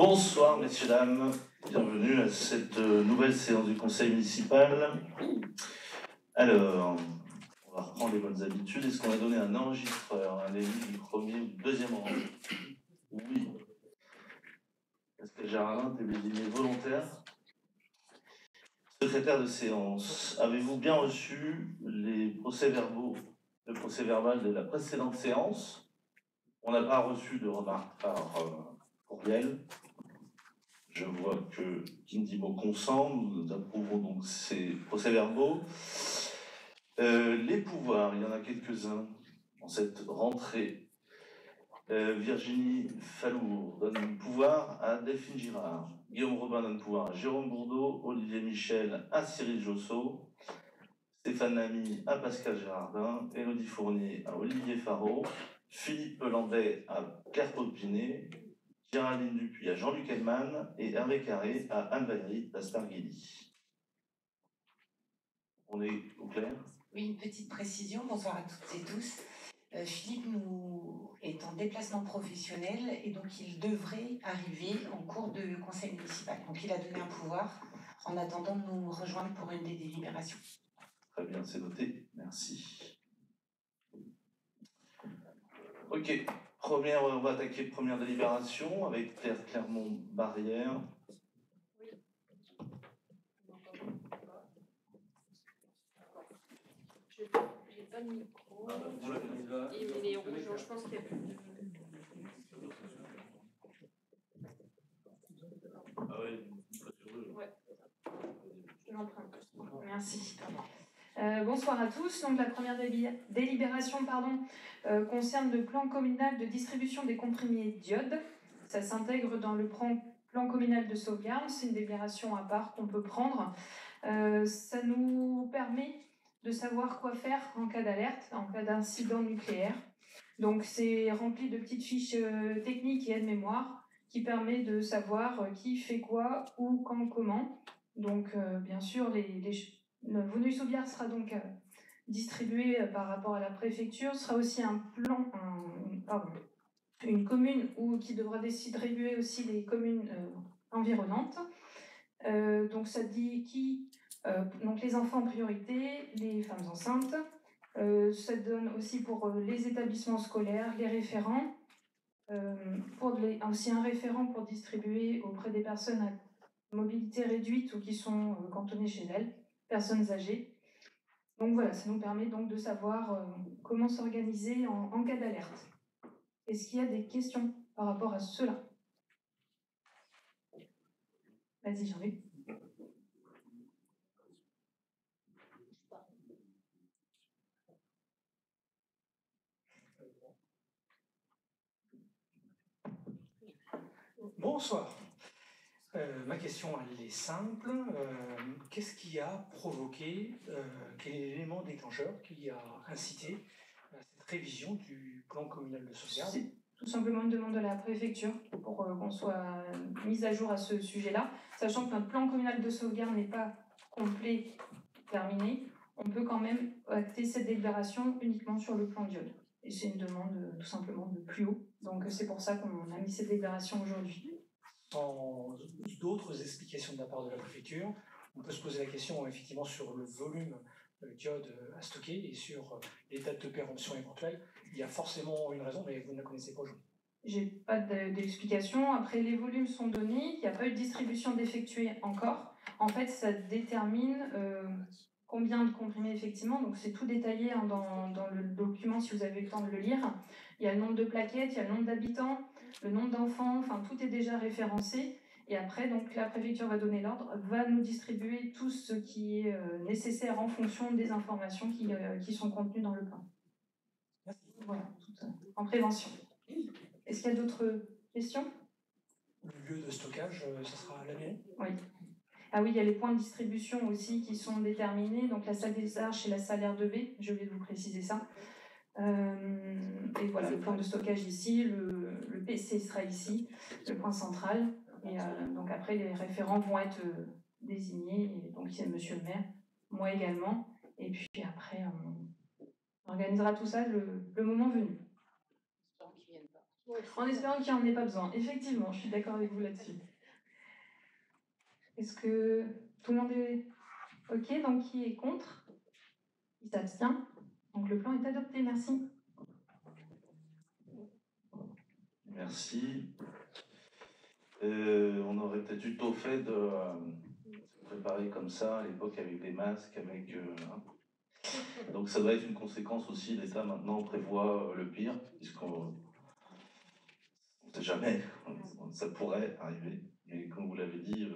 Bonsoir messieurs, dames, bienvenue à cette nouvelle séance du conseil municipal. Alors, on va reprendre les bonnes habitudes. Est-ce qu'on a donné un enregistreur, un élu du premier ou du deuxième rang? Oui. Est-ce que Géraldin est désigné volontaire? Secrétaire de séance, avez-vous bien reçu les procès-verbaux, le procès-verbal de la précédente séance? On n'a pas reçu de remarques par courriel. Je vois que Kindimo consent, nous approuvons donc ces procès-verbaux. Les pouvoirs, il y en a quelques-uns dans cette rentrée. Virginie Fallour donne pouvoir à Delphine Girard. Guillaume Robin donne pouvoir à Jérôme Bourdeau, Olivier Michel à Cyril Josso, Stéphane Lamy à Pascal Gérardin, Élodie Fournier à Olivier Faraud, Philippe Landais à Claire Taupinet, Géraldine Dupuis à Jean-Luc Hellman et Hervé Carré à Anne-Valérie Astarguili. On est au clair? Oui, une petite précision. Bonsoir à toutes et tous. Philippe est en déplacement professionnel et donc il devrait arriver en cours de conseil municipal. Donc il a donné un pouvoir en attendant de nous rejoindre pour une des délibérations. Très bien, c'est noté. Merci. Ok. On va attaquer première délibération avec Claire Clermont-Barrière. Oui. J'ai pas de micro. Il est rouge, je pense qu'il y a plus de... Ah oui, ouais. Je l'emprunte. Merci. Bonsoir à tous. Donc, la première délibération concerne le plan communal de distribution des comprimés d'iode. Ça s'intègre dans le plan communal de sauvegarde. C'est une délibération à part qu'on peut prendre. Ça nous permet de savoir quoi faire en cas d'alerte, en cas d'incident nucléaire. Donc, c'est rempli de petites fiches techniques et aide-mémoire qui permet de savoir qui fait quoi, où, quand, comment. Donc, bien sûr, le Venue Sauvegarde sera donc distribué par rapport à la préfecture. Ce sera aussi une commune qui devra distribuer aussi les communes environnantes. Donc ça dit donc les enfants en priorité, les femmes enceintes. Ça donne aussi pour les établissements scolaires, les référents, aussi un référent pour distribuer auprès des personnes à mobilité réduite ou qui sont cantonnées chez elles, personnes âgées. Donc voilà, ça nous permet donc de savoir comment s'organiser en cas d'alerte. Est-ce qu'il y a des questions par rapport à cela? Vas-y, Jean-Luc. Bonsoir. Ma question elle est simple. Qu'est-ce qui a provoqué, quel est l'élément déclencheur qui a incité à cette révision du plan communal de sauvegarde? C'est tout simplement une demande de la préfecture pour qu'on soit mis à jour à ce sujet-là. Sachant que notre plan communal de sauvegarde n'est pas complet, terminé, on peut quand même acter cette délibération uniquement sur le plan d'iode. Et c'est une demande tout simplement de plus haut. Donc c'est pour ça qu'on a mis cette délibération aujourd'hui. Sans d'autres explications de la part de la préfecture, on peut se poser la question effectivement sur le volume d'iode à stocker et sur les dates de péremption éventuelles. Il y a forcément une raison, mais vous ne la connaissez pas aujourd'hui. J'ai pas d'explication. Après, les volumes sont donnés. Il n'y a pas eu de distribution d'effectuer encore. En fait, ça détermine combien de comprimés effectivement. Donc, c'est tout détaillé dans le document si vous avez le temps de le lire. Il y a le nombre de plaquettes, il y a le nombre d'habitants, le nombre d'enfants. Enfin, tout est déjà référencé. Et après, donc, la préfecture va donner l'ordre, va nous distribuer tout ce qui est nécessaire en fonction des informations qui sont contenues dans le plan. Merci. Voilà, tout en prévention. Est-ce qu'il y a d'autres questions? Le lieu de stockage, ça sera à la mairie? Oui. Ah oui, il y a les points de distribution aussi qui sont déterminés. Donc la salle des Arches et la salle R2B, j'ai oublié de vous préciser ça. Et voilà, le plan de stockage ici, le PC sera ici, le point central. Et donc après, les référents vont être désignés. Et donc il y a monsieur le maire, moi également. Et puis après, on organisera tout ça le moment venu. En espérant qu'il n'y en ait pas besoin. Effectivement, je suis d'accord avec vous là-dessus. Est-ce que tout le monde est OK? Donc, qui est contre? Qui s'abstient? Donc, le plan est adopté. Merci. Merci. On aurait peut-être eu tôt fait de se préparer comme ça à l'époque avec des masques, avec. Donc ça doit être une conséquence aussi. L'État maintenant prévoit le pire, puisqu'on ne sait jamais, ça pourrait arriver. Et comme vous l'avez dit,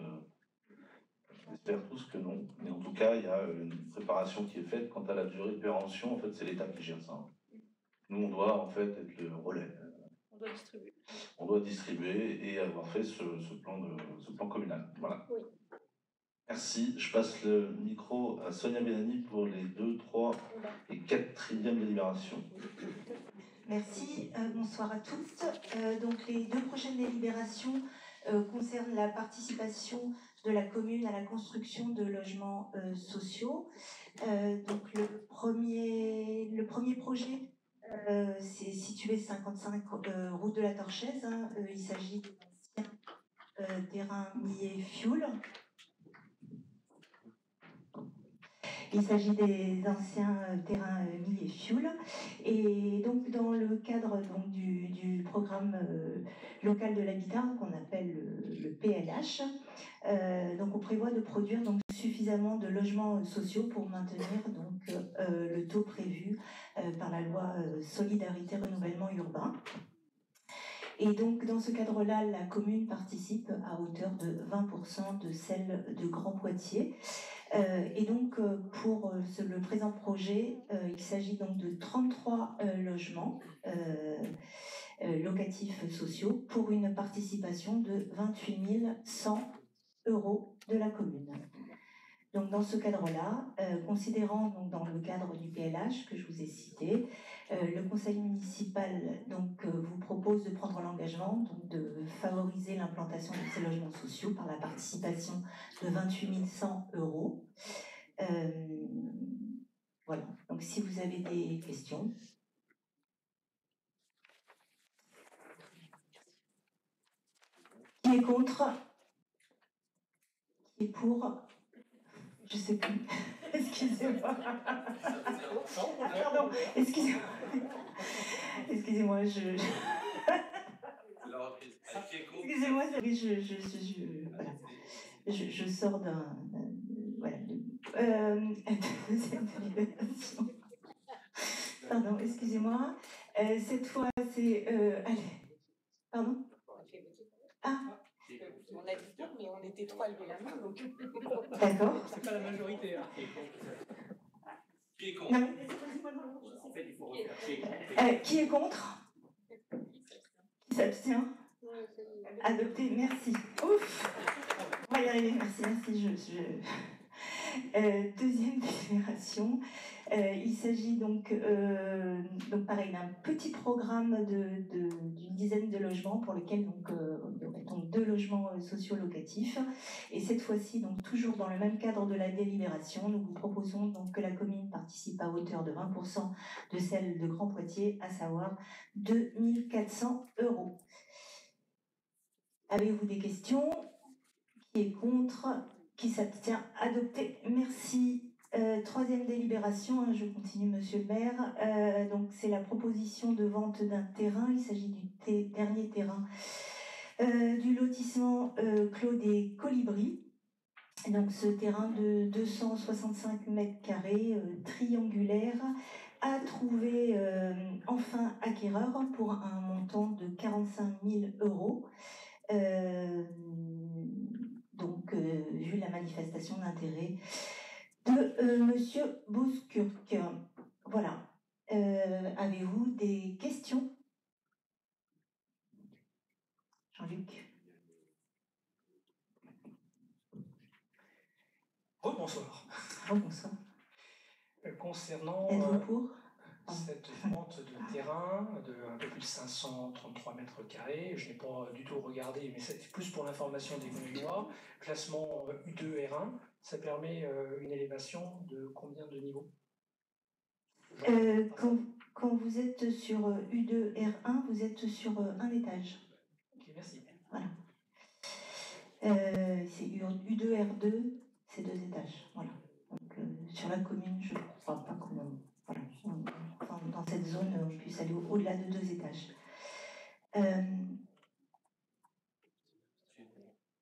on espère tous que non. Mais en tout cas, il y a une préparation qui est faite. Quant à la durée de péremption, en fait, c'est l'État qui gère ça. Nous, on doit en fait être le relais. On doit distribuer. On doit distribuer et avoir fait ce plan communal. Voilà. Oui. Merci. Je passe le micro à Sonia Benani pour les 2, 3 et 4e délibérations. Merci. Bonsoir à tous. Donc les 2 prochaines délibérations concernent la participation de la commune à la construction de logements sociaux. Donc le premier projet c'est situé 55 route de la Torchaise. Il s'agit d'un terrain Millet Fuel. Il s'agit des anciens terrains Millet Fuel. Et donc, dans le cadre donc, du programme local de l'habitat, qu'on appelle le PLH, donc on prévoit de produire donc, suffisamment de logements sociaux pour maintenir donc, le taux prévu par la loi Solidarité Renouvellement Urbain. Et donc, dans ce cadre-là, la commune participe à hauteur de 20% de celle de Grand Poitiers. Et donc, pour le présent projet, il s'agit donc de 33 logements locatifs sociaux pour une participation de 28 100 € de la commune. Donc, dans ce cadre-là, considérant donc, dans le cadre du PLH que je vous ai cité, le conseil municipal donc, vous propose de prendre l'engagement donc, de favoriser l'implantation de ces logements sociaux par la participation de 28 100 €. Voilà, donc si vous avez des questions. Qui est contre? Qui est pour? Je ne sais plus. Excusez-moi. Pardon, excusez-moi. Excusez-moi, excusez-moi, voilà. Je sors d'un... Voilà. Deuxième délibération. Pardon, excusez-moi. Cette fois, c'est... allez. Pardon? Ah. On a dit pour, mais on était 3 à lever la main, donc... D'accord. C'est pas la majorité. Hein. Qui est contre? Non, En fait, il faut refaire. Qui est contre? Qui s'abstient? Adopté, merci. Ouf. On va y arriver, merci. Deuxième délibération. Il s'agit donc pareil d'un petit programme d'une dizaine de logements pour lesquels donc, il y aurait donc 2 logements sociaux locatifs. Et cette fois-ci, donc toujours dans le même cadre de la délibération, nous vous proposons donc que la commune participe à hauteur de 20% de celle de Grand Poitiers, à savoir 2 400 €. Avez-vous des questions? Qui est contre? Qui s'abstient? Adopté. Merci. 3e délibération, je continue, monsieur le maire. Donc, c'est la proposition de vente d'un terrain. Il s'agit du dernier terrain du lotissement Clos des Colibris. Donc, ce terrain de 265 mètres carrés, triangulaire, a trouvé enfin acquéreur pour un montant de 45 000 €. Donc, vu la manifestation d'intérêt de monsieur Bouskurk. Voilà. Avez-vous des questions? Jean-Luc. Bonsoir. Bonsoir. Concernant Êtes-vous pour cette vente de terrain de un peu plus de 533 mètres carrés, je n'ai pas du tout regardé, mais c'est plus pour l'information des Gaulois. Classement U2 R1, ça permet une élévation de combien de niveaux? quand vous êtes sur U2R1, vous êtes sur un étage. Ok, merci. Voilà. C'est U2R2, c'est 2 étages. Voilà. Donc, sur la commune, je ne crois pas qu'on voilà, dans cette zone, on puisse aller au-delà de 2 étages.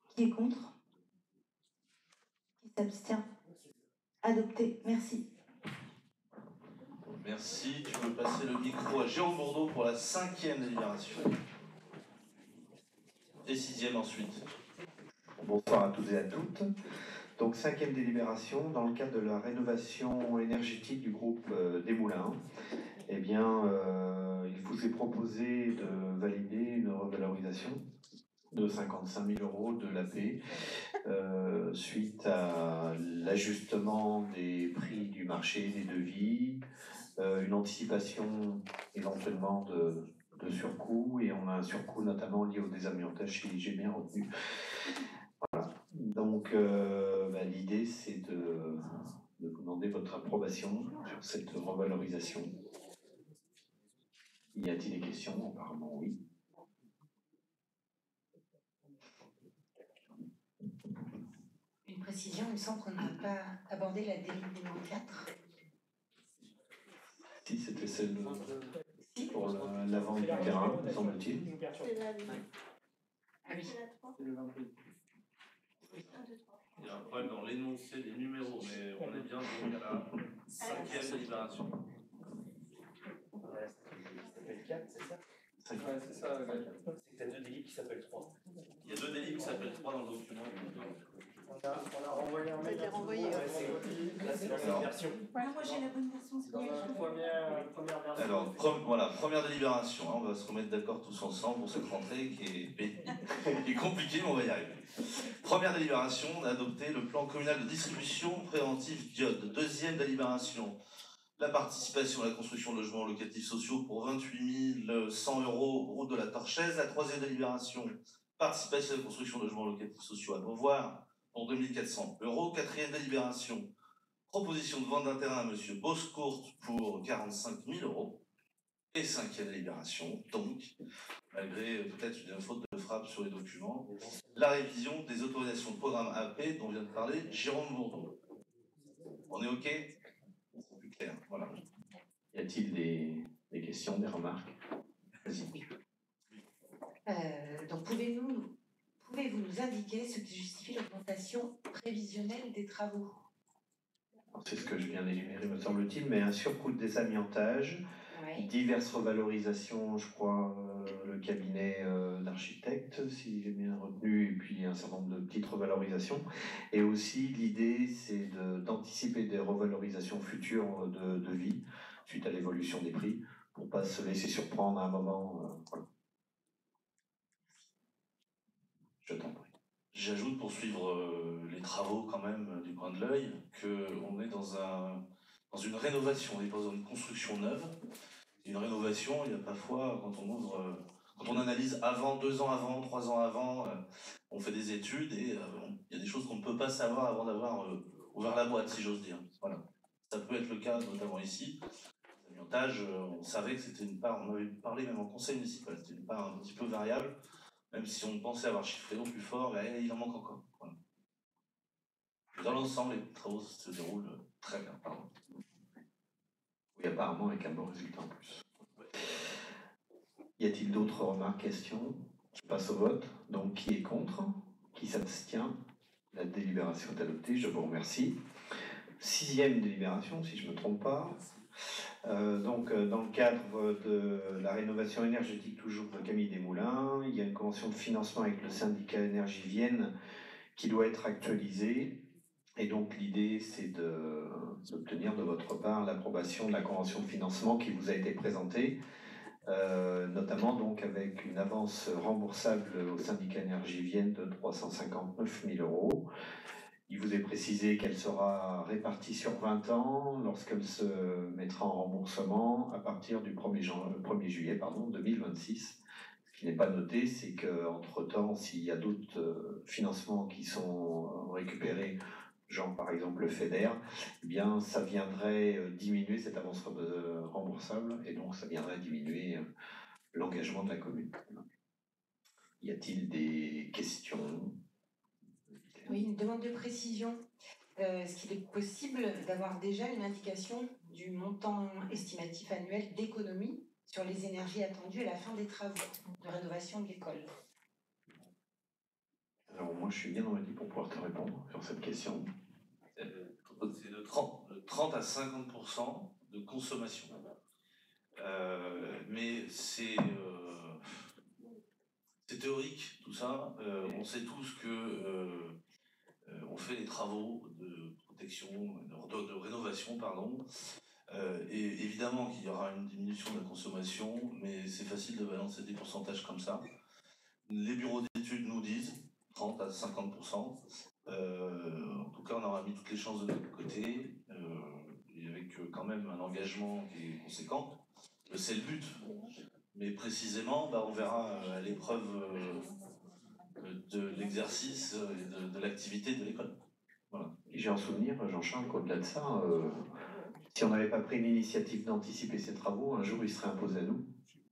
Qui est contre? Qui s'abstient? Adopté. Merci. Merci. Tu peux passer le micro à Jérôme Bourdeau pour la 5e délibération. Et 6e ensuite. Bonsoir à tous et à toutes. Donc 5e délibération, dans le cadre de la rénovation énergétique du groupe des Moulins, eh bien, il vous est proposé de valider une revalorisation de 55 000 € de l'AP suite à l'ajustement des prix du marché des devis, une anticipation éventuellement de surcoût, et on a un surcoût notamment lié au désamiantage si j'ai bien retenu. Voilà. Donc l'idée c'est de vous demander votre approbation sur cette revalorisation. Y a-t-il des questions? Apparemment oui. Une précision, il me semble qu'on n'a pas abordé la délibération numéro 4. Si, c'était celle pour la vente du terrain, me semble-t-il. Ah oui. Il y a un problème dans l'énoncé des numéros, mais on est bien donc à la 5e délibération. Ça s'appelle 4, c'est ça? Ouais, c'est ça. C'est que tu as 2 délits qui s'appellent 3. Il y a 2 délits qui s'appellent 3 dans le document. On a renvoyé un mail. Là, c'est la version. Moi j'ai la bonne version. Première version. Alors, voilà, première délibération. On va se remettre d'accord tous ensemble pour cette rentrée qui est compliquée, mais on va y arriver. Première délibération, on a adopté le plan communal de distribution préventive diode. Deuxième délibération, la participation à la construction de logements locatifs sociaux pour 28 100 €, route de la Torchaise. La troisième délibération, participation à la construction de logements locatifs sociaux à Beauvoir pour 2 400 €. Quatrième délibération, proposition de vente d'un terrain à M. Boscourt pour 45 000 €. Et cinquième délibération, donc, malgré peut-être une faute de frappe sur les documents, la révision des autorisations de programme AP dont vient de parler Jérôme Bourdeau. On est OK? C'est plus clair, voilà. Y a-t-il des questions, des remarques? Vas-y. Donc pouvez-vous nous indiquer ce qui justifie l'augmentation prévisionnelle des travaux? C'est ce que je viens d'énumérer, me semble-t-il, mais un surcoût de désamiantage, diverses revalorisations, je crois, le cabinet d'architecte, si j'ai bien retenu, et puis un certain nombre de petites revalorisations. Et aussi, l'idée, c'est d'anticiper des revalorisations futures de vie, suite à l'évolution des prix, pour ne pas se laisser surprendre à un moment. Voilà. Je t'en prie. J'ajoute, pour suivre les travaux quand même du coin de l'œil, qu'on est dans une rénovation, on n'est pas dans une construction neuve. Une rénovation, il y a parfois, quand on analyse avant, 2 ans avant, 3 ans avant, on fait des études et il y a des choses qu'on ne peut pas savoir avant d'avoir ouvert la boîte, si j'ose dire. Voilà. Ça peut être le cas, notamment ici. L'amiantage, on savait que c'était une part, on avait parlé même en conseil municipal, c'était une part un petit peu variable, même si on pensait avoir chiffré au plus fort, mais il en manque encore. Voilà. Dans l'ensemble, les travaux se déroulent très bien. Pardon. Oui, apparemment avec un bon résultat en plus. Y a-t-il d'autres remarques, questions? Je passe au vote. Donc, qui est contre? Qui s'abstient? La délibération est adoptée, je vous remercie. 6e délibération, si je ne me trompe pas. Donc, dans le cadre de la rénovation énergétique toujours de Camille Desmoulins, il y a une convention de financement avec le syndicat Énergie Vienne qui doit être actualisée. Et donc l'idée, c'est d'obtenir de votre part l'approbation de la convention de financement qui vous a été présentée, notamment donc avec une avance remboursable au syndicat Énergie Vienne de 359 000 €. Il vous est précisé qu'elle sera répartie sur 20 ans lorsqu'elle se mettra en remboursement à partir du 1er juillet 2026. Ce qui n'est pas noté, c'est qu'entre-temps, s'il y a d'autres financements qui sont récupérés, genre par exemple le FEDER, eh bien ça viendrait diminuer cette avance remboursable et donc ça viendrait diminuer l'engagement de la commune. Y a-t-il des questions? Oui, une demande de précision. Est-ce qu'il est possible d'avoir déjà une indication du montant estimatif annuel d'économie sur les énergies attendues à la fin des travaux de rénovation de l'école? Alors moi je suis bien dans l'équipe pour pouvoir te répondre sur cette question. C'est de 30 à 50% de consommation. Mais c'est théorique tout ça. On sait tous que on fait des travaux de protection, de rénovation, pardon. Et évidemment qu'il y aura une diminution de la consommation, mais c'est facile de balancer des pourcentages comme ça. Les bureaux d'études nous disent 30 à 50%. En tout cas, on aura mis toutes les chances de notre côté, et avec quand même un engagement qui est conséquent. C'est le but. Mais précisément, on verra à l'épreuve de l'exercice et de l'activité de l'école. Voilà. J'ai en souvenir, Jean-Charles, qu'au-delà de ça, si on n'avait pas pris l'initiative d'anticiper ces travaux, un jour ils seraient imposés à nous.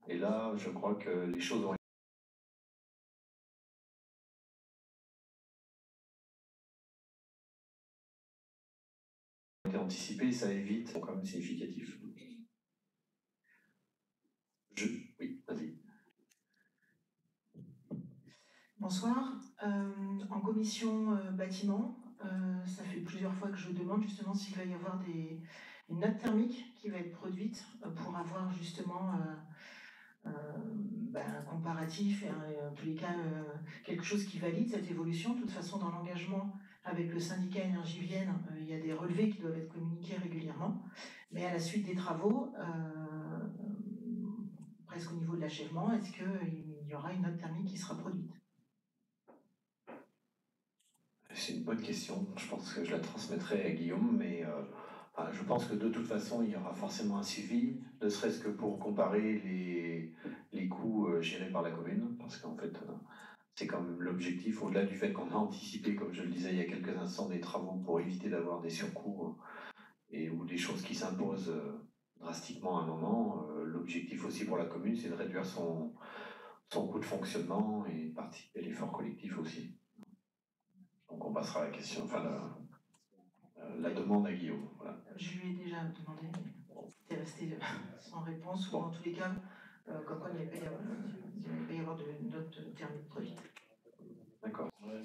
Et là, je crois que les choses ont été anticipées et ça évite, c'est quand même significatif. Oui, vas-y. Bonsoir. En commission bâtiment, ça fait plusieurs fois que je demande justement s'il va y avoir une note thermique qui va être produite pour avoir justement un comparatif et en tous les cas quelque chose qui valide cette évolution. De toute façon, dans l'engagement avec le syndicat Énergie Vienne, il y a des relevés qui doivent être communiqués régulièrement. Mais à la suite des travaux, presque au niveau de l'achèvement, est-ce qu'il y aura une note thermique qui sera produite? C'est une bonne question. Je pense que je la transmettrai à Guillaume, mais je pense que de toute façon, il y aura forcément un suivi, ne serait-ce que pour comparer les coûts gérés par la commune, parce qu'en fait, c'est quand même l'objectif, au-delà du fait qu'on a anticipé, comme je le disais il y a quelques instants, des travaux pour éviter d'avoir des surcoûts ou des choses qui s'imposent drastiquement à un moment. L'objectif aussi pour la commune, c'est de réduire son coût de fonctionnement et de participer à l'effort collectif aussi. Donc on passera à la question, enfin la demande à Guillaume. Voilà. Je lui ai déjà demandé, mais c'est resté sans réponse, ou en tous les cas, comme quoi il n'y avait pas y avoir de note thermique produite. D'accord. Ouais.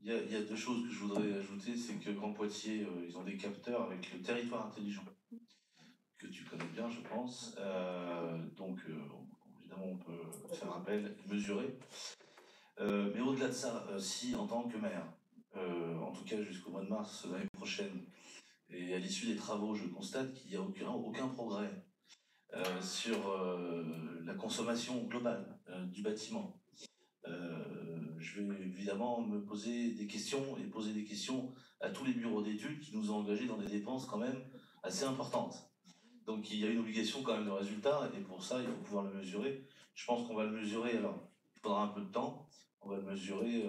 Il y a deux choses que je voudrais ajouter, c'est que Grand Poitiers, ils ont des capteurs avec le territoire intelligent, que tu connais bien, je pense. Donc, évidemment, on peut faire appel, mesurer. Mais au-delà de ça, si en tant que maire, en tout cas jusqu'au mois de mars l'année prochaine, et à l'issue des travaux, je constate qu'il n'y a aucun progrès sur la consommation globale du bâtiment, je vais évidemment me poser des questions et poser des questions à tous les bureaux d'études qui nous ont engagés dans des dépenses quand même assez importantes. Donc il y a une obligation quand même de résultat, et pour ça il faut pouvoir le mesurer. Je pense qu'on va le mesurer, alors il faudra un peu de temps, on va le mesurer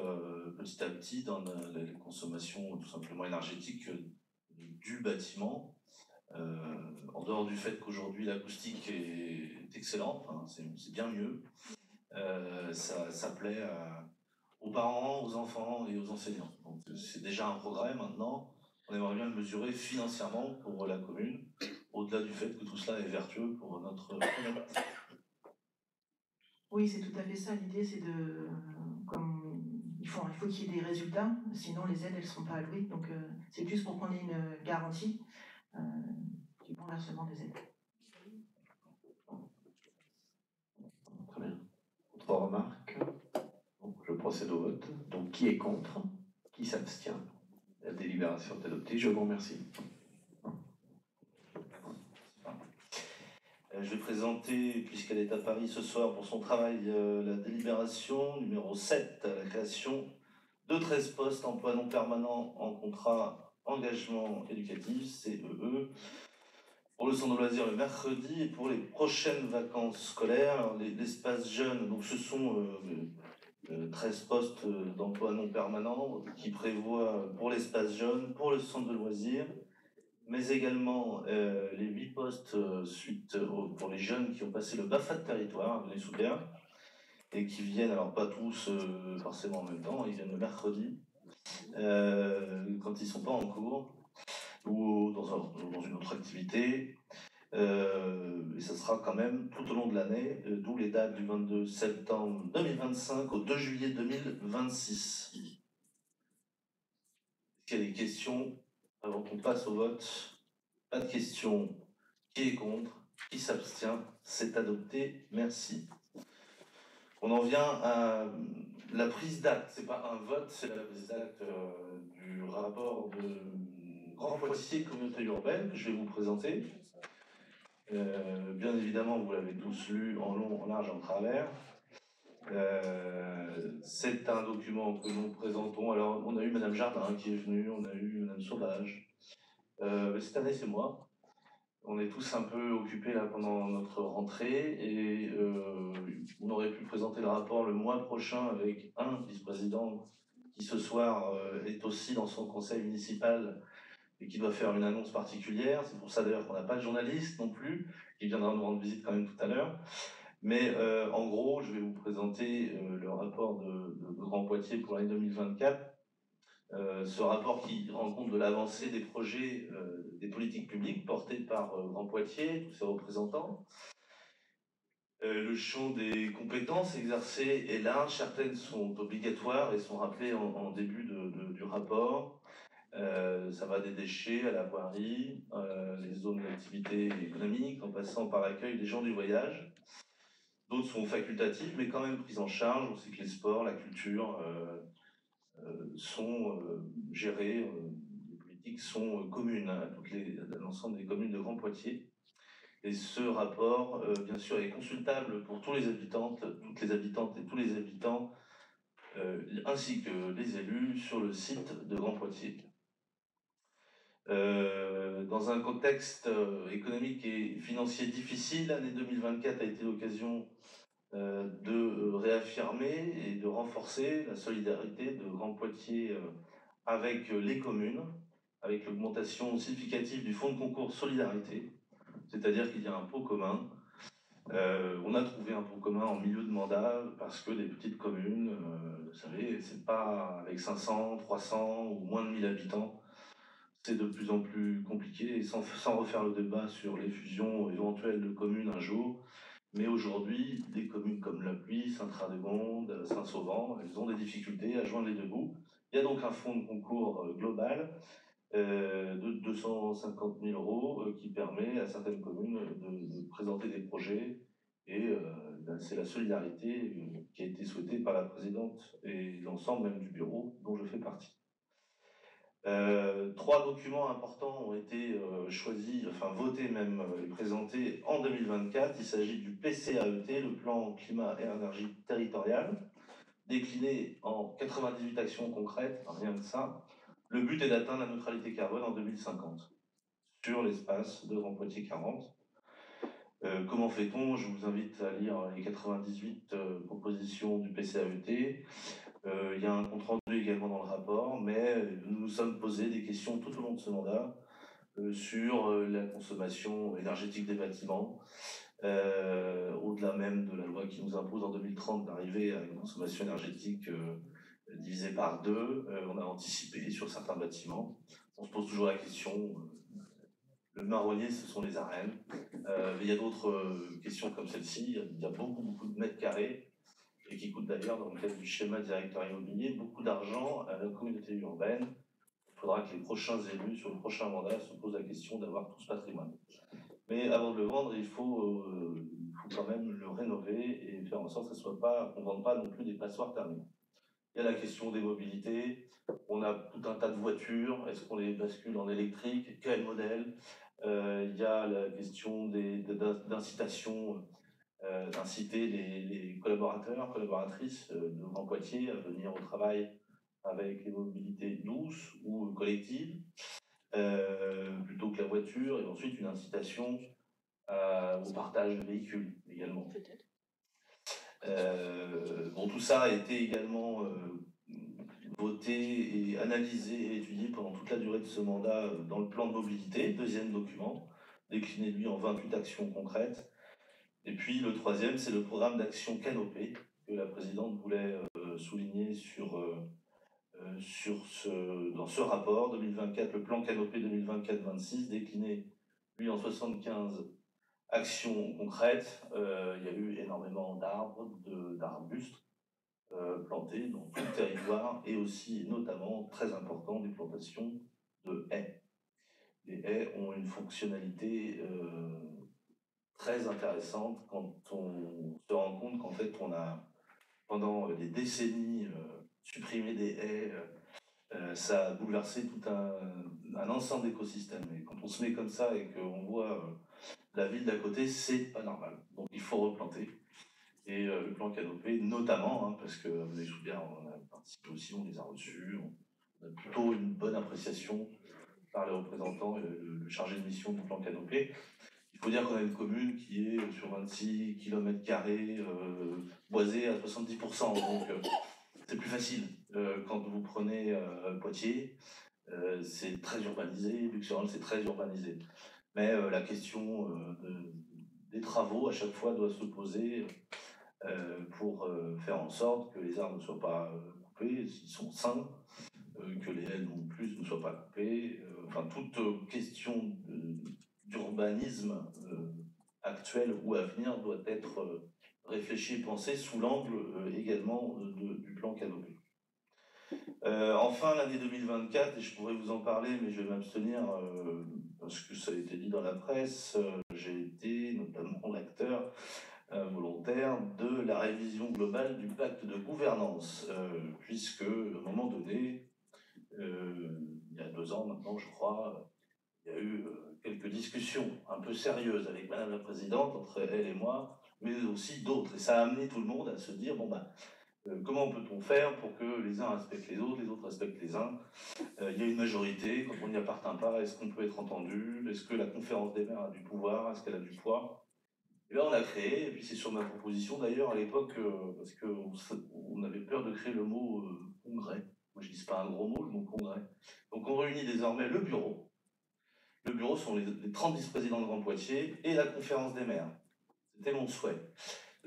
petit à petit dans la consommation tout simplement énergétique du bâtiment, en dehors du fait qu'aujourd'hui l'acoustique est excellente, hein, c'est bien mieux, ça plaît aux parents, aux enfants et aux enseignants. Donc c'est déjà un progrès maintenant, on aimerait bien le mesurer financièrement pour la commune, au-delà du fait que tout cela est vertueux pour notre planète. Oui, c'est tout à fait ça. L'idée, c'est de... il faut qu'il y ait des résultats, sinon les aides, elles ne seront pas allouées. Donc, c'est plus pour qu'on ait une garantie du bon versement des aides. Très bien. Autre remarque? Donc, je procède au vote. Donc, qui est contre? Qui s'abstient? La délibération est adoptée. Je vous remercie. Je vais présenter, puisqu'elle est à Paris ce soir pour son travail, la délibération numéro 7, la création de 13 postes emploi non permanent en contrat engagement éducatif, CEE, pour le centre de loisirs le mercredi et pour les prochaines vacances scolaires. Alors, l'espace jeune, donc ce sont 13 postes d'emploi non permanents qui prévoient pour l'espace jeune, pour le centre de loisirs, mais également les 8 postes pour les jeunes qui ont passé le BAFA de territoire à Venay-sous-Bière et qui viennent, alors pas tous forcément en même temps, ils viennent le mercredi quand ils ne sont pas en cours ou dans une autre activité. Et ça sera quand même tout au long de l'année, d'où les dates du 22 septembre 2025 au 2 juillet 2026. Est-ce qu'il y a des questions avant qu'on passe au vote? Pas de questions. Qui est contre? Qui s'abstient? C'est adopté. Merci. On en vient à la prise d'acte. C'est pas un vote, c'est la prise d'acte du rapport de Grand Poitiers Communauté Urbaine que je vais vous présenter. Bien évidemment, vous l'avez tous lu en long, en large, en travers. C'est un document que nous présentons. Alors, on a eu Madame Jardin qui est venue, on a eu Madame Sauvage. Cette année, c'est moi. On est tous un peu occupés là pendant notre rentrée et on aurait pu présenter le rapport le mois prochain avec un vice-président qui ce soir est aussi dans son conseil municipal et qui doit faire une annonce particulière. C'est pour ça d'ailleurs qu'on n'a pas de journaliste non plus, qui viendra nous rendre visite quand même tout à l'heure. Mais en gros, je vais vous présenter le rapport de Grand Poitiers pour l'année 2024. Ce rapport qui rend compte de l'avancée des projets, des politiques publiques portées par Grand Poitiers, tous ses représentants. Le champ des compétences exercées est large, certaines sont obligatoires et sont rappelées en début du rapport. Ça va des déchets à la voirie, les zones d'activité économique, en passant par l'accueil des gens du voyage. D'autres sont facultatives, mais quand même prises en charge. On sait que les sports, la culture sont gérés, les politiques sont communes à l'ensemble des communes de Grand Poitiers. Et ce rapport, bien sûr, est consultable pour tous les habitantes, toutes les habitantes et tous les habitants, ainsi que les élus sur le site de Grand Poitiers. Dans un contexte économique et financier difficile, l'année 2024 a été l'occasion de réaffirmer et de renforcer la solidarité de Grand Poitiers avec les communes, avec l'augmentation significative du fonds de concours solidarité, c'est-à-dire qu'il y a un pot commun. On a trouvé un pot commun en milieu de mandat parce que les petites communes, vous savez, c'est pas avec 500, 300 ou moins de 1000 habitants, c'est de plus en plus compliqué, et sans refaire le débat sur les fusions éventuelles de communes un jour. Mais aujourd'hui, des communes comme La Pluie, Saint-Radegonde, Saint-Sauvent, elles ont des difficultés à joindre les deux bouts. Il y a donc un fonds de concours global de 250 000 € qui permet à certaines communes de présenter des projets. Et c'est la solidarité qui a été souhaitée par la présidente et l'ensemble même du bureau dont je fais partie. 3 documents importants ont été choisis, enfin votés même et présentés en 2024. Il s'agit du PCAET, le plan climat et énergie territorial, décliné en 98 actions concrètes, rien que ça. Le but est d'atteindre la neutralité carbone en 2050 sur l'espace de Grand Poitiers 40. Comment fait-on? Je vous invite à lire les 98 propositions du PCAET. Il y a un compte-rendu également dans le rapport, mais nous nous sommes posé des questions tout au long de ce mandat sur la consommation énergétique des bâtiments, au-delà même de la loi qui nous impose en 2030 d'arriver à une consommation énergétique divisée par 2. On a anticipé sur certains bâtiments. On se pose toujours la question, le marronnier, ce sont les arènes. Mais il y a d'autres questions comme celle-ci. Il y a beaucoup de mètres carrés, et qui coûte d'ailleurs, dans le cadre du schéma directeur immobilier, beaucoup d'argent à la communauté urbaine. Il faudra que les prochains élus, sur le prochain mandat, se posent la question d'avoir tout ce patrimoine. Mais avant de le vendre, il faut quand même le rénover et faire en sorte que qu'on ne vende pas non plus des passoires thermiques. Il y a la question des mobilités. On a tout un tas de voitures. Est-ce qu'on les bascule en électrique? Quel modèle? Il y a la question d'incitation. D'inciter les collaboratrices de Grand Poitiers à venir au travail avec les mobilités douces ou collectives, plutôt que la voiture, et ensuite une incitation au partage de véhicules également. Bon, tout ça a été également voté et analysé et étudié pendant toute la durée de ce mandat dans le plan de mobilité, deuxième document, décliné lui en 28 actions concrètes. Et puis le troisième, c'est le programme d'action Canopée, que la présidente voulait souligner dans ce rapport 2024, le plan Canopée 2024-26, décliné lui en 75 actions concrètes. Il y a eu énormément d'arbres, d'arbustes plantés dans tout le territoire et aussi, notamment, très important, des plantations de haies. Les haies ont une fonctionnalité très intéressante quand on se rend compte qu'en fait, on a, pendant des décennies, supprimé des haies. Ça a bouleversé tout un ensemble d'écosystèmes. Et quand on se met comme ça et qu'on voit la ville d'à côté, c'est pas normal. Donc il faut replanter. Et le plan Canopée, notamment, hein, parce que les Soubières, on a participé aussi, on les a reçus, on a plutôt une bonne appréciation par les représentants et le chargé de mission du plan Canopée. Il faut dire qu'on a une commune qui est sur 26 km², boisée à 70%. Donc c'est plus facile. Quand vous prenez Poitiers, c'est très urbanisé, Luxeuil, c'est très urbanisé. Mais la question des travaux, à chaque fois, doit se poser pour faire en sorte que les arbres ne soient pas coupés, s'ils sont sains, que les haies non plus ne soient pas coupées. Enfin, toute question d'urbanisme actuel ou à venir doit être réfléchie et pensée sous l'angle également du plan Canopée. Enfin, l'année 2024, et je pourrais vous en parler, mais je vais m'abstenir parce que ça a été dit dans la presse, j'ai été notamment l'acteur volontaire de la révision globale du pacte de gouvernance, puisque à un moment donné, il y a 2 ans maintenant, je crois, il y a eu quelques discussions un peu sérieuses avec Madame la Présidente, entre elle et moi, mais aussi d'autres. Et ça a amené tout le monde à se dire, bon ben, comment peut-on faire pour que les uns respectent les autres respectent les uns? Il y a une majorité, quand on n'y appartient pas, est-ce qu'on peut être entendu? Est-ce que la conférence des maires a du pouvoir? Est-ce qu'elle a du poids? Et là, on a créé, et puis c'est sur ma proposition d'ailleurs à l'époque, parce qu'on avait peur de créer le mot congrès. Moi je dis c'est pas un gros mot, le mot congrès. Donc on réunit désormais le bureau. Le bureau sont les 30 vice-présidents de Grand Poitiers et la conférence des maires. C'était mon souhait.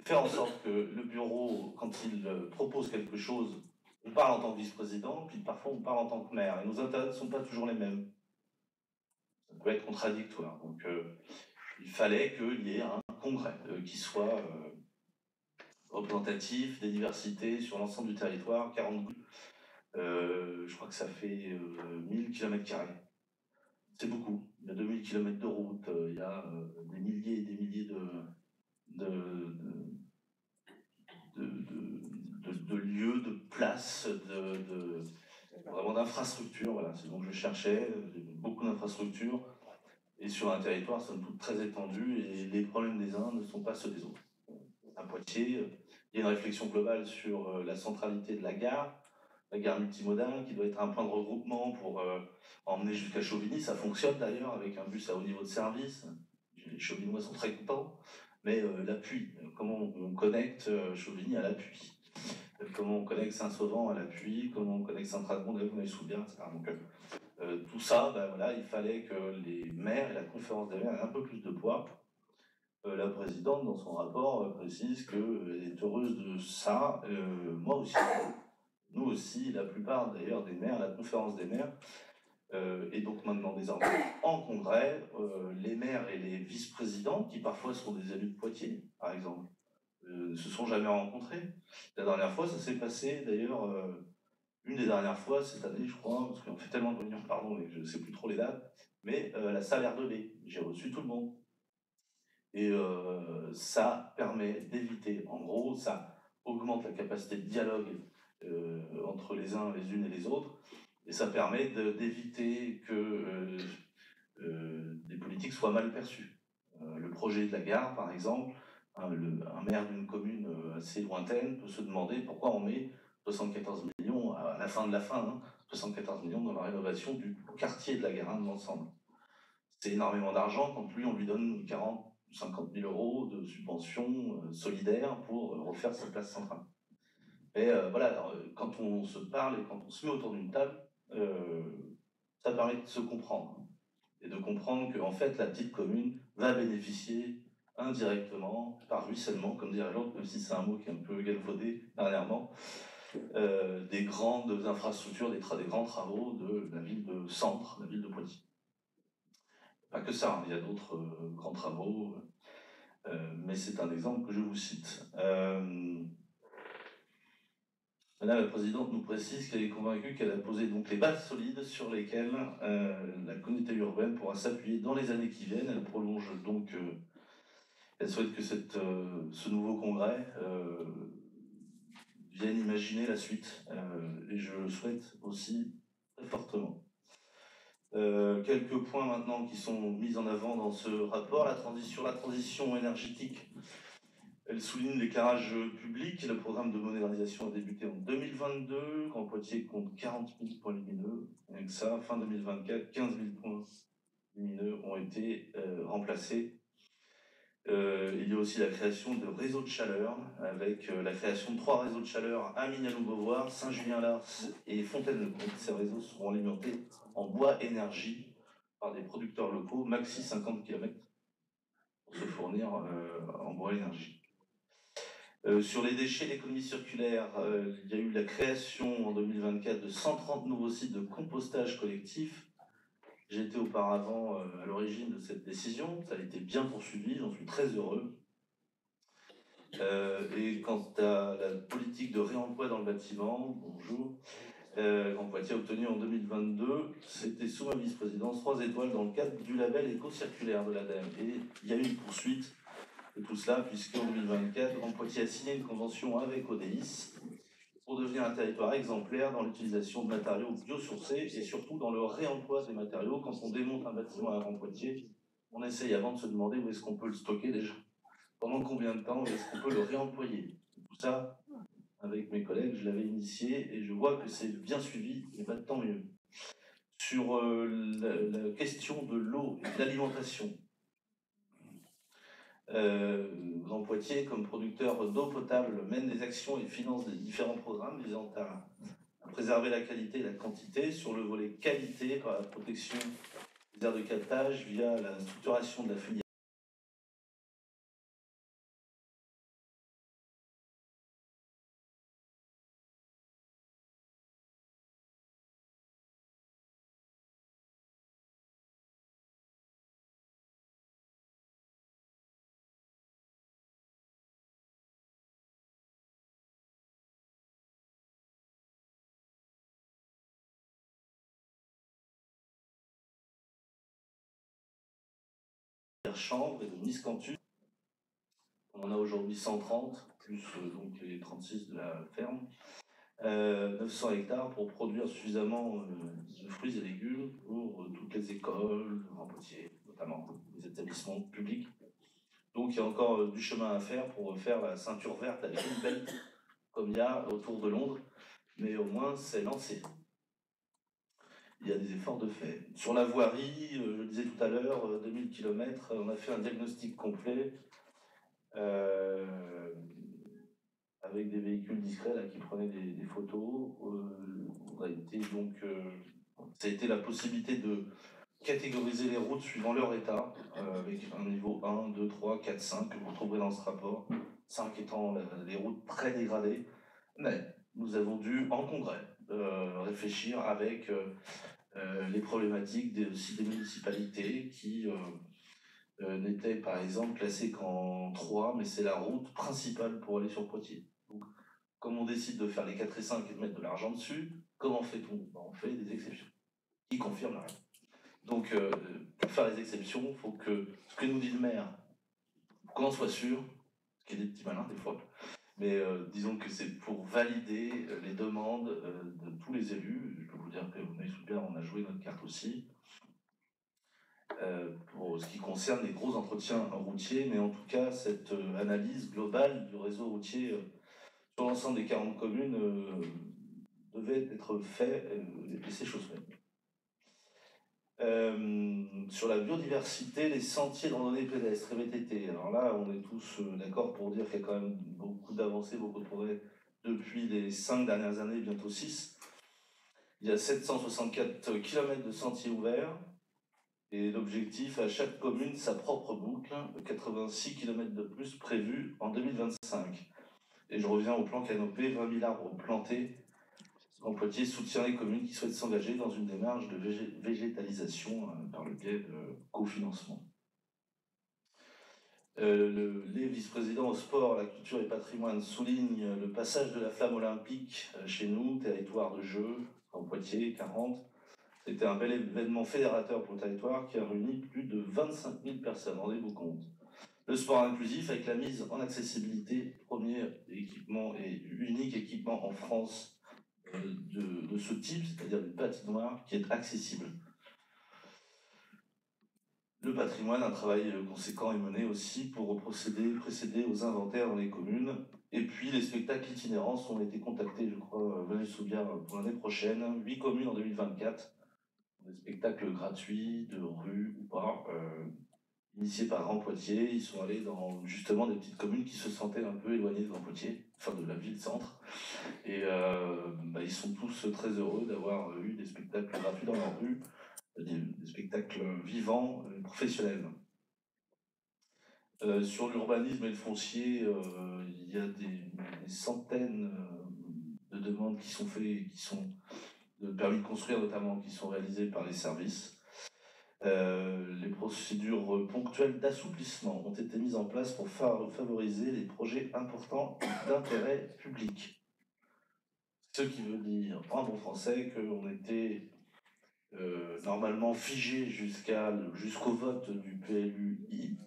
Faire en sorte que le bureau, quand il propose quelque chose, on parle en tant que vice-président, puis parfois on parle en tant que maire. Et nos intérêts ne sont pas toujours les mêmes. Ça peut être contradictoire. Donc il fallait qu'il y ait un congrès qui soit représentatif des diversités sur l'ensemble du territoire, 42. Je crois que ça fait 1000 km². C'est beaucoup. Il y a 2000 km de route, il y a des milliers et des milliers de lieux, de places, vraiment d'infrastructures. Voilà, c'est donc je cherchais beaucoup d'infrastructures et sur un territoire somme toute très étendu et les problèmes des uns ne sont pas ceux des autres. À Poitiers, il y a une réflexion globale sur la centralité de la gare multimodale qui doit être un point de regroupement pour emmener jusqu'à Chauvigny. Ça fonctionne d'ailleurs avec un bus à haut niveau de service. Les Chauvinois sont très contents. Mais l'appui, comment on connecte Chauvigny à l'appui, comment on connecte Saint-Sauvant à l'appui, comment on connecte Saint-Ragon, Sous-Bière, etc. Donc tout ça, ben, voilà, il fallait que les maires et la conférence des maires aient un peu plus de poids. La présidente, dans son rapport, précise qu'elle est heureuse de ça, moi aussi, nous aussi, la plupart d'ailleurs des maires, la conférence des maires, et donc maintenant désormais en congrès, les maires et les vice-présidents, qui parfois sont des élus de Poitiers, par exemple, ne se sont jamais rencontrés. La dernière fois, ça s'est passé d'ailleurs, une des dernières fois cette année, je crois, parce qu'on fait tellement de réunions, pardon, et je ne sais plus trop les dates, mais la salle R2B, j'ai reçu tout le monde. Et ça permet d'éviter, en gros, ça augmente la capacité de dialogue entre les uns, les unes et les autres, et ça permet d'éviter que des politiques soient mal perçues. Le projet de la gare, par exemple, un maire d'une commune assez lointaine peut se demander pourquoi on met 74 millions, à la fin de la fin, hein, 74 millions dans la rénovation du quartier de la gare, de l'ensemble. C'est énormément d'argent quand lui, on lui donne 40 ou 50 000 euros de subventions solidaires pour refaire sa place centrale. Mais voilà, alors, quand on se parle et quand on se met autour d'une table, ça permet de se comprendre. Et de comprendre qu'en fait, la petite commune va bénéficier indirectement, par ruissellement, comme dirait l'autre, même si c'est un mot qui est un peu galvaudé dernièrement, des grandes infrastructures, des grands travaux de la ville de Centre, la ville de Poitiers. Pas que ça, hein, il y a d'autres grands travaux, mais c'est un exemple que je vous cite. Madame la Présidente nous précise qu'elle est convaincue qu'elle a posé donc les bases solides sur lesquelles la communauté urbaine pourra s'appuyer dans les années qui viennent. Elle prolonge donc, elle souhaite que ce nouveau congrès vienne imaginer la suite, et je le souhaite aussi très fortement. Quelques points maintenant qui sont mis en avant dans ce rapport, la transition énergétique. Elle souligne l'éclairage public. Le programme de modernisation a débuté en 2022. Grand Poitiers compte 40 000 points lumineux. Avec ça, fin 2024, 15 000 points lumineux ont été remplacés. Il y a aussi la création de réseaux de chaleur, avec la création de 3 réseaux de chaleur à Mignaloux-Beauvoir, Saint-Julien-Lars et Fontaine-le-Comte. Ces réseaux seront alimentés en bois énergie par des producteurs locaux, maxi 50 km, pour se fournir en bois énergie. Sur les déchets, l'économie circulaire, il y a eu la création en 2024 de 130 nouveaux sites de compostage collectif. J'ai été auparavant à l'origine de cette décision, ça a été bien poursuivi, j'en suis très heureux. Et quant à la politique de réemploi dans le bâtiment, bonjour, Grand Poitiers a obtenu en 2022, c'était sous ma vice-présidence, 3 étoiles dans le cadre du label éco-circulaire de l'ADEME. Et il y a eu une poursuite de tout cela, puisqu'en 2024, Grand Poitiers a signé une convention avec ODIS pour devenir un territoire exemplaire dans l'utilisation de matériaux biosourcés et surtout dans le réemploi des matériaux. Quand on démonte un bâtiment à Grand Poitiers, on essaye avant de se demander où est-ce qu'on peut le stocker déjà, pendant combien de temps est-ce qu'on peut le réemployer. Tout ça, avec mes collègues, je l'avais initié et je vois que c'est bien suivi, et bien tant mieux. Sur la question de l'eau et de l'alimentation, Grand Poitiers, comme producteur d'eau potable, mène des actions et finance des différents programmes visant à préserver la qualité et la quantité. Sur le volet qualité, par la protection des aires de captage via la structuration de la filière. Chambres et de Miscanthus. On en a aujourd'hui 130, plus donc les 36 de la ferme. 900 hectares pour produire suffisamment de fruits et légumes pour toutes les écoles, Grand Poitiers, notamment les établissements publics. Donc il y a encore du chemin à faire pour faire la ceinture verte avec une belle, comme il y a autour de Londres, mais au moins c'est lancé. Il y a des efforts de fait. Sur la voirie, je le disais tout à l'heure, 2000 km, on a fait un diagnostic complet avec des véhicules discrets là, qui prenaient des photos. On a été donc, ça a été la possibilité de catégoriser les routes suivant leur état, avec un niveau 1, 2, 3, 4, 5 que vous trouverez dans ce rapport, 5 étant les routes très dégradées. Mais nous avons dû, en congrès, réfléchir avec les problématiques aussi des municipalités qui n'étaient par exemple classées qu'en 3, mais c'est la route principale pour aller sur Poitiers. Donc, comme on décide de faire les 4 et 5 et de mettre de l'argent dessus, comment fait-on? On fait des exceptions qui confirment la règle. Donc, pour faire les exceptions, il faut que ce que nous dit le maire, qu'on en soit sûr, ce qui est des petits malins des fois, mais disons que c'est pour valider les demandes de tous les élus. Je peux vous dire que on a joué notre carte aussi, pour ce qui concerne les gros entretiens routiers, mais en tout cas, cette analyse globale du réseau routier sur l'ensemble des 40 communes devait être faite, et c'est chose faite. Sur la biodiversité, les sentiers de randonnée pédestre et VTT. Alors là, on est tous d'accord pour dire qu'il y a quand même beaucoup d'avancées, beaucoup de progrès depuis les 5 dernières années, bientôt 6. Il y a 764 km de sentiers ouverts. Et l'objectif, à chaque commune, sa propre boucle, 86 km de plus prévus en 2025. Et je reviens au plan Canopé, 20 000 arbres plantés. Grand Poitiers soutient les communes qui souhaitent s'engager dans une démarche de végétalisation par le biais de cofinancement. Les vice-présidents au sport, la culture et patrimoine soulignent le passage de la flamme olympique chez nous, territoire de jeu, Grand Poitiers, 40. C'était un bel événement fédérateur pour le territoire qui a réuni plus de 25 000 personnes, rendez-vous compte. Le sport inclusif avec la mise en accessibilité, premier équipement et unique équipement en France de ce type, c'est-à-dire une patinoire qui est accessible. Le patrimoine, un travail conséquent est mené aussi pour procéder aux inventaires dans les communes. Et puis les spectacles itinérants ont été contactés, je crois, Venez-Soubiard pour l'année prochaine, 8 communes en 2024. Des spectacles gratuits, de rue ou pas, initiés par Grand Poitiers. Ils sont allés dans justement des petites communes qui se sentaient un peu éloignées de Grand Poitiers, enfin de la ville-centre. Et ils sont tous très heureux d'avoir eu des spectacles gratuits dans leur rue, des spectacles vivants, professionnels. Sur l'urbanisme et le foncier, il y a des centaines de demandes qui sont faites, qui sont de permis de construire notamment, qui sont réalisés par les services. Les procédures ponctuelles d'assouplissement ont été mises en place pour favoriser les projets importants d'intérêt public. Ce qui veut dire, en bon français, qu'on était normalement figé jusqu'au vote du PLUI,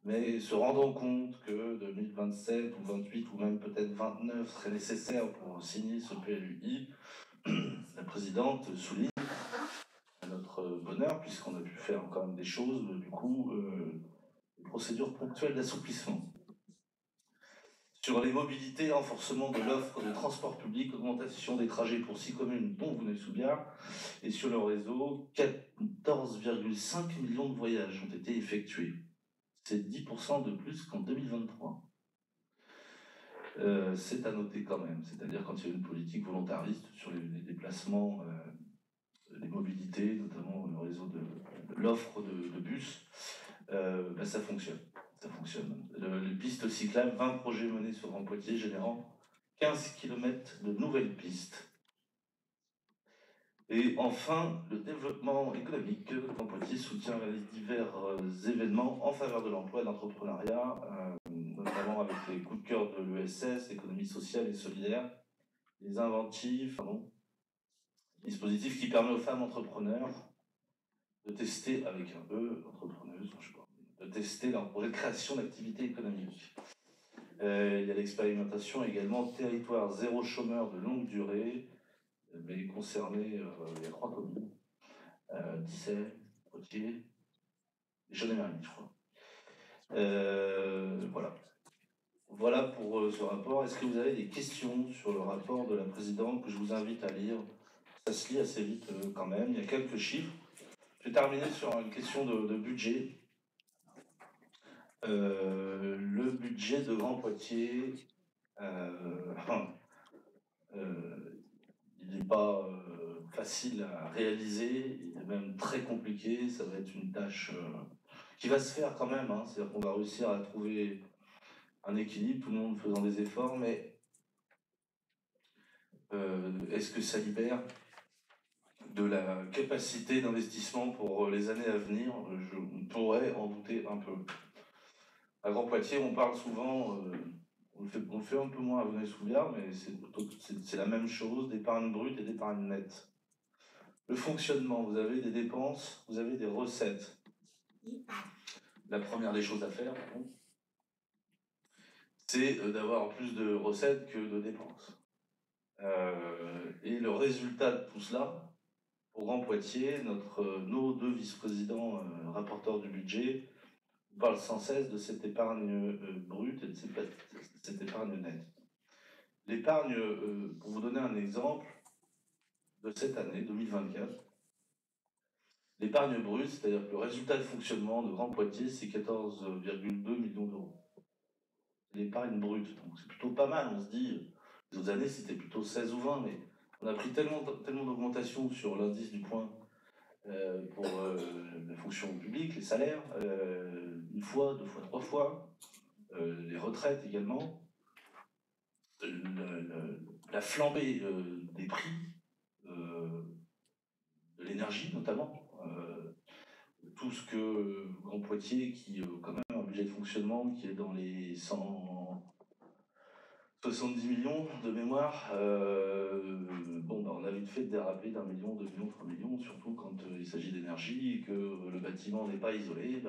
mais se rendant compte que 2027 ou 28 ou même peut-être 29 serait nécessaire pour signer ce PLUI, la présidente souligne à notre bonheur, puisqu'on a pu faire quand même des choses, du coup, des procédures ponctuelles d'assouplissement. Sur les mobilités, renforcement de l'offre de transport public, augmentation des trajets pour 6 communes, dont Venez-Soubiard, et sur le réseau, 14,5 millions de voyages ont été effectués. C'est 10% de plus qu'en 2023. C'est à noter quand même, c'est-à-dire quand il y a une politique volontariste sur les déplacements, les mobilités, notamment le réseau de l'offre de bus, ça fonctionne. Ça fonctionne. Les pistes cyclables, 20 projets menés sur Grand Poitiers, générant 15 km de nouvelles pistes. Et enfin, le développement économique. Grand Poitiers soutient les divers événements en faveur de l'emploi et de l'entrepreneuriat, notamment avec les coups de cœur de l'ESS, l'économie sociale et solidaire, les inventives, dispositif qui permet aux femmes entrepreneurs de tester, avec un E, entrepreneuses, je sais pas, de tester leur projet de création d'activités économiques. Il y a l'expérimentation également territoire zéro chômeur de longue durée, mais concerné, il y a 3 communes, Dissay, Poitiers, et Chaudet-Marie, je crois. Voilà. Voilà pour ce rapport. Est-ce que vous avez des questions sur le rapport de la présidente que je vous invite à lire? Ça se lit assez vite quand même, il y a quelques chiffres. Je vais terminer sur une question de budget. Le budget de Grand Poitiers, il n'est pas facile à réaliser, il est même très compliqué, ça va être une tâche qui va se faire quand même, hein. C'est-à-dire qu'on va réussir à trouver un équilibre, tout le monde faisant des efforts, mais est-ce que ça libère de la capacité d'investissement pour les années à venir? On pourrait en douter un peu. À Grand Poitiers, on parle souvent, on le fait un peu moins à Venez-Soubiard, mais c'est la même chose, d'épargne brute et d'épargne nette. Le fonctionnement, vous avez des dépenses, vous avez des recettes. La première des choses à faire, c'est d'avoir plus de recettes que de dépenses. Et le résultat de tout cela, pour Grand Poitiers, nos 2 vice-présidents rapporteurs du budget parlent sans cesse de cette épargne brute et de cette épargne nette. L'épargne, pour vous donner un exemple de cette année 2024, l'épargne brute, c'est-à-dire que le résultat de fonctionnement de Grand Poitiers, c'est 14,2 millions d'euros. L'épargne brute, donc c'est plutôt pas mal, on se dit, d'autres années, c'était plutôt 16 ou 20, mais on a pris tellement d'augmentation sur l'indice du point pour la fonction publique, les salaires, une fois, deux fois, trois fois, les retraites également, la flambée des prix, de l'énergie notamment, tout ce que Grand Poitiers, qui quand même a un budget de fonctionnement qui est dans les 170 millions de mémoire, bon, bah, on a vite fait de déraper d'1 million, 2 millions, 3 millions, surtout quand il s'agit d'énergie et que le bâtiment n'est pas isolé.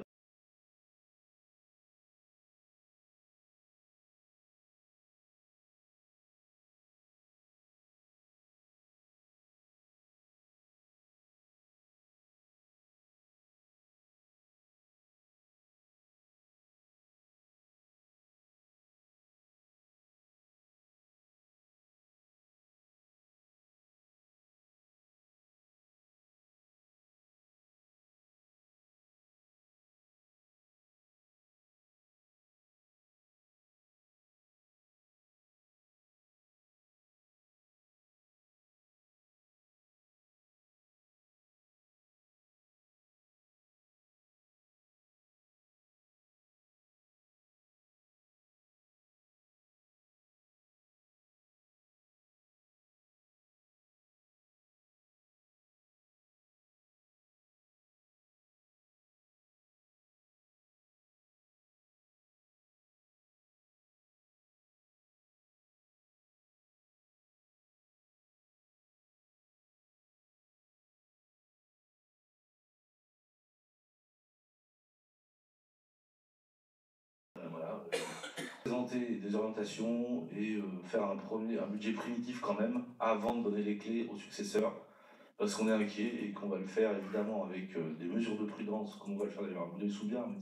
Bah, voilà, présenter des orientations et faire un budget primitif quand même avant de donner les clés aux successeurs, parce qu'on est inquiet et qu'on va le faire évidemment avec des mesures de prudence, comme on va le faire d'ailleurs à Bonneuil-sous-Biard, mais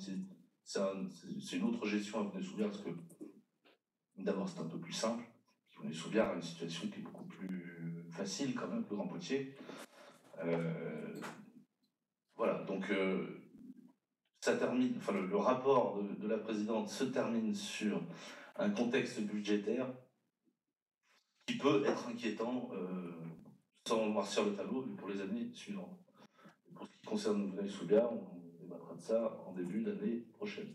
c'est une autre gestion à Bonneuil-sous-Biard, parce que d'abord c'est un peu plus simple. Bonneuil-sous-Biard a une situation qui est beaucoup plus facile quand même que Grand Poitiers. Voilà, donc ça termine, enfin le rapport de la présidente se termine sur un contexte budgétaire qui peut être inquiétant sans noircir le tableau pour les années suivantes. Pour ce qui concerne Bonneuil-sous-Biard, on débattra de ça en début d'année prochaine.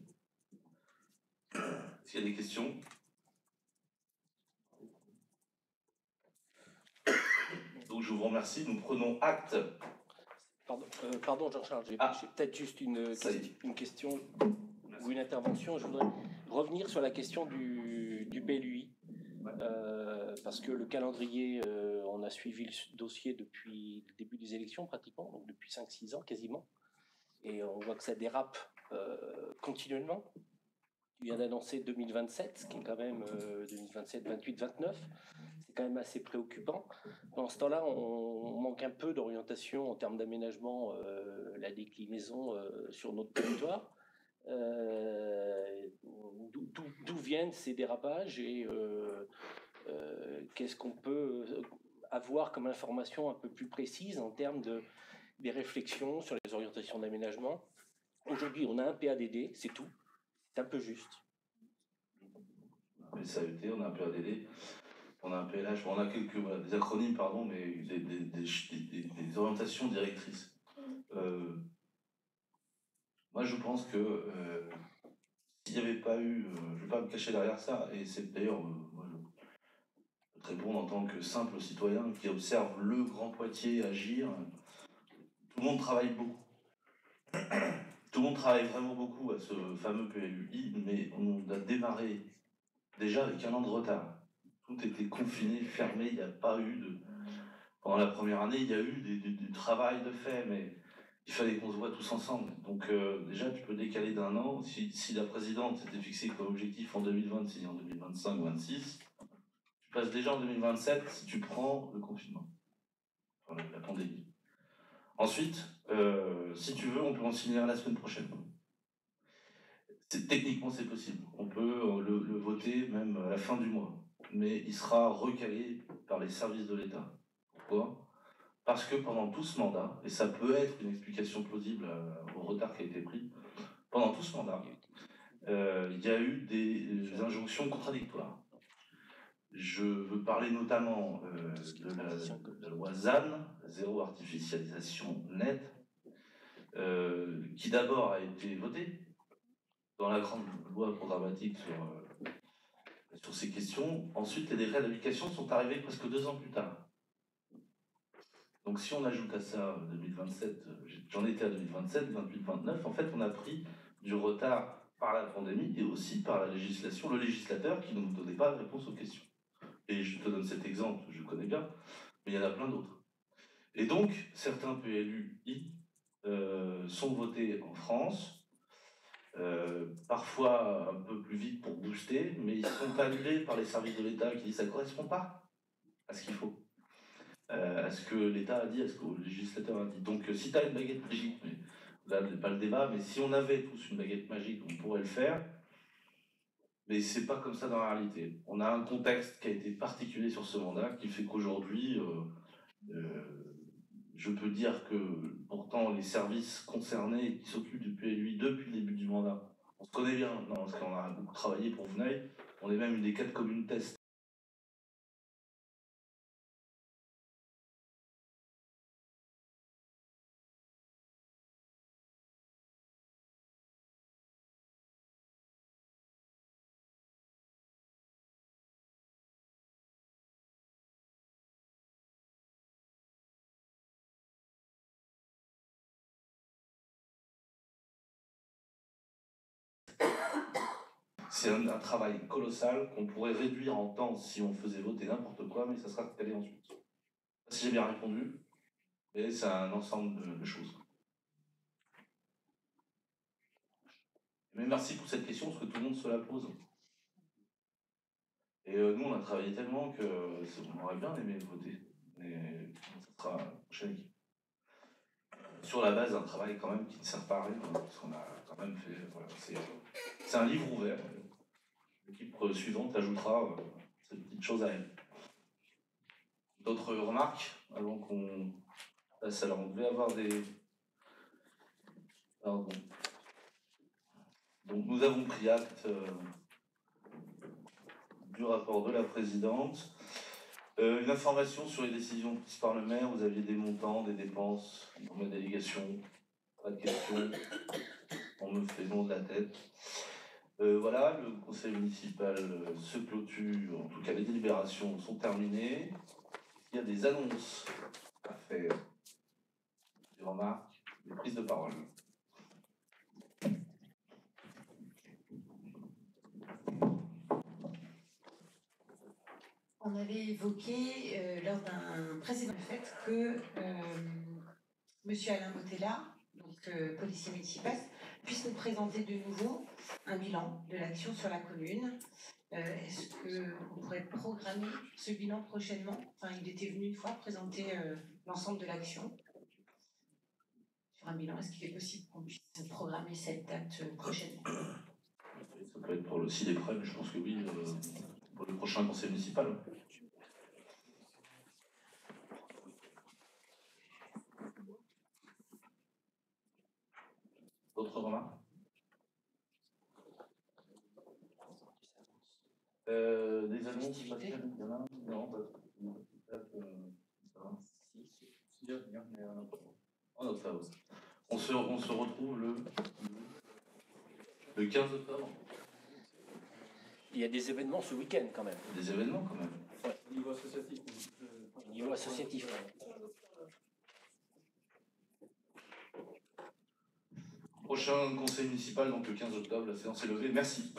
S'il y a des questions? Donc je vous remercie, nous prenons acte. Pardon Jean-Charles, j'ai peut-être juste une question ou une intervention. Je voudrais revenir sur la question du PLUI, parce que le calendrier, on a suivi le dossier depuis le début des élections pratiquement, donc depuis 5-6 ans quasiment, et on voit que ça dérape continuellement. Tu viens d'annoncer 2027, ce qui est quand même 2027, 28, 29. C'est quand même assez préoccupant. Dans ce temps-là, on manque un peu d'orientation en termes d'aménagement, la déclinaison sur notre territoire. D'où viennent ces dérapages et qu'est-ce qu'on peut avoir comme information un peu plus précise en termes des réflexions sur les orientations d'aménagement. Aujourd'hui, on a un PADD, c'est tout. C'est un peu juste. Les SAET, on a un PADD. On a un PLH, on a des acronymes, pardon, mais des orientations directrices. Moi, je pense que s'il n'y avait pas eu, je ne vais pas me cacher derrière ça, et c'est d'ailleurs, moi, je réponds en tant que simple citoyen qui observe le Grand Poitiers agir. Tout le monde travaille beaucoup. Tout le monde travaille vraiment beaucoup à ce fameux PLUI, mais on a démarré déjà avec un an de retard. Tout était confiné, fermé, il n'y a pas eu de... Pendant la première année, il y a eu du travail de fait, mais il fallait qu'on se voit tous ensemble. Donc déjà, tu peux décaler d'1 an. Si la présidente s'était fixée comme objectif en 2026, en 2025, 2026, tu passes déjà en 2027 si tu prends le confinement, enfin la pandémie. Ensuite, si tu veux, on peut en signer un la semaine prochaine. Techniquement, c'est possible. On peut le voter même à la fin du mois. Mais il sera recalé par les services de l'État. Pourquoi? Parce que pendant tout ce mandat, et ça peut être une explication plausible au retard qui a été pris, pendant tout ce mandat, il y a eu des injonctions contradictoires. Je veux parler notamment de la loi ZAN, zéro artificialisation nette, qui d'abord a été votée dans la grande loi programmatique sur ces questions. Ensuite, les décrets d'application sont arrivés presque 2 ans plus tard. Donc si on ajoute à ça 2027, j'en étais à 2027, 28, 29, en fait on a pris du retard par la pandémie et aussi par la législation, le législateur qui ne nous donnait pas de réponse aux questions. Et je te donne cet exemple, je le connais bien, mais il y en a plein d'autres. Et donc, certains PLUI sont votés en France, parfois un peu plus vite pour booster, mais ils sont annulés par les services de l'État qui disent que ça ne correspond pas à ce qu'il faut, à ce que l'État a dit, à ce que le législateur a dit. Donc, si tu as une baguette magique, mais là, n'est pas le débat, mais si on avait tous une baguette magique, on pourrait le faire. Mais c'est pas comme ça dans la réalité. On a un contexte qui a été particulier sur ce mandat qui fait qu'aujourd'hui, je peux dire que pourtant les services concernés qui s'occupent du PLUI depuis le début du mandat, on se connaît bien, non, parce qu'on a beaucoup travaillé pour Vouneuil, on est même une des 4 communes test. C'est un travail colossal qu'on pourrait réduire en temps si on faisait voter n'importe quoi, mais ça sera calé ensuite. Si j'ai bien répondu, mais c'est un ensemble de choses. Mais merci pour cette question, parce que tout le monde se la pose. Et nous, on a travaillé tellement qu'on aurait bien aimé voter. Mais ça sera la prochaine équipe. Sur la base d'un travail quand même qui ne sert pas à rien, parce qu'on a quand même fait... Voilà, c'est un livre ouvert. L'équipe suivante ajoutera cette petite chose à elle. D'autres remarques avant qu'on passe à l'heure? On devait avoir des... Pardon. Donc nous avons pris acte du rapport de la présidente. Une information sur les décisions prises par le maire. Vous aviez des montants, des dépenses dans ma délégation. Pas de questions. On me fait nom de la tête. Voilà, le conseil municipal se clôture. En tout cas, les délibérations sont terminées. Il y a des annonces à faire, des remarques, des prises de parole. On avait évoqué lors d'un précédent fait que M. Alain Botella, donc policier municipal, puisse nous présenter de nouveau un bilan de l'action sur la commune. Est-ce qu'on pourrait programmer ce bilan prochainement? Enfin, il était venu une fois présenter l'ensemble de l'action sur un bilan. Est-ce qu'il est possible qu'on puisse programmer cette date prochainement? Ça peut être pour le CIDEPREM, mais je pense que oui, pour le prochain conseil municipal. D'autres remarques? Des annonces? Il y en a? Non, pas. En octobre. On se retrouve le 15 octobre. Il y a des événements ce week-end quand même. Des événements quand même. Ouais. Au niveau associatif. Au niveau associatif. Prochain conseil municipal, donc le 15 octobre, la séance est levée. Merci.